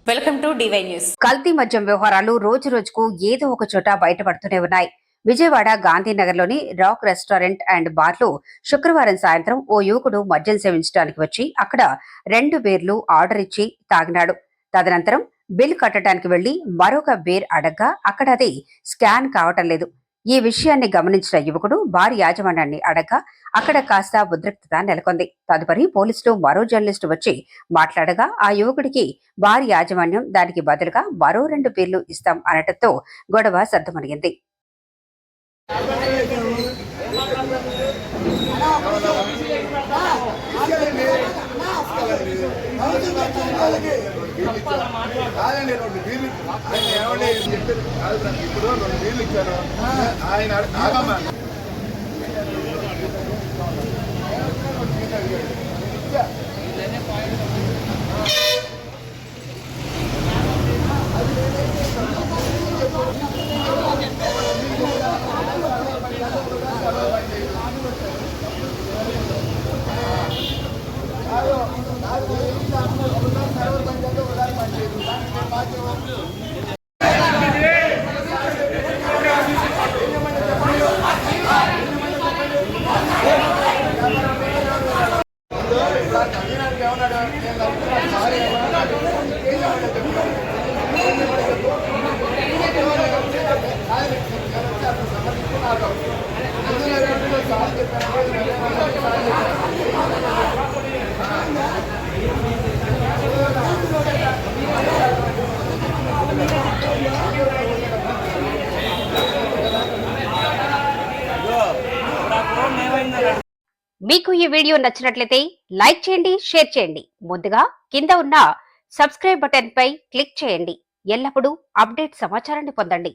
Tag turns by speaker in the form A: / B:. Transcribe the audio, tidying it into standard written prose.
A: Welcome to DY news.
B: కల్తీ మద్యం వ్యవహారాలు రోజు రోజుకు ఏదో ఒక చోట బయటపడుతూనే ఉన్నాయి. విజయవాడ గాంధీనగర్లోని రాక్ రెస్టారెంట్ అండ్ బార్లో శుక్రవారం సాయంత్రం ఓ యువకుడు మద్యం సేవించడానికి వచ్చి అక్కడ 2 బీర్లు ఆర్డర్ ఇచ్చి తాగినాడు. తదనంతరం బిల్ కట్టడానికి వెళ్లి మరొక బీర్ అడగ్గా అక్కడ అది స్కాన్ కావటం లేదు. ఈ విషయాన్ని గమనించిన యువకుడు బార్ యాజమాన్యాన్ని అడగ్గా అక్కడ కాస్త ఉద్రిక్తత నెలకొంది. తదుపరి పోలీసులు మరో జర్నలిస్టు వచ్చి మాట్లాడగా ఆ యువకుడికి బార్ యాజమాన్యం దానికి బదులుగా మరో 2 బీర్లు ఇస్తాం అనటంతో గొడవ సద్దుమణిగింది.
C: ఇప్పుడు 2 బీర్లు ఇచ్చారు. ఆయన ఆగమ్మా
B: మీకు ఈ వీడియో నచ్చినట్లయితే లైక్ చేయండి, షేర్ చేయండి. ముందుగా కింద ఉన్న సబ్స్క్రైబ్ బటన్ పై క్లిక్ చేయండి. ఎల్లప్పుడూ అప్డేట్ సమాచారాన్ని పొందండి.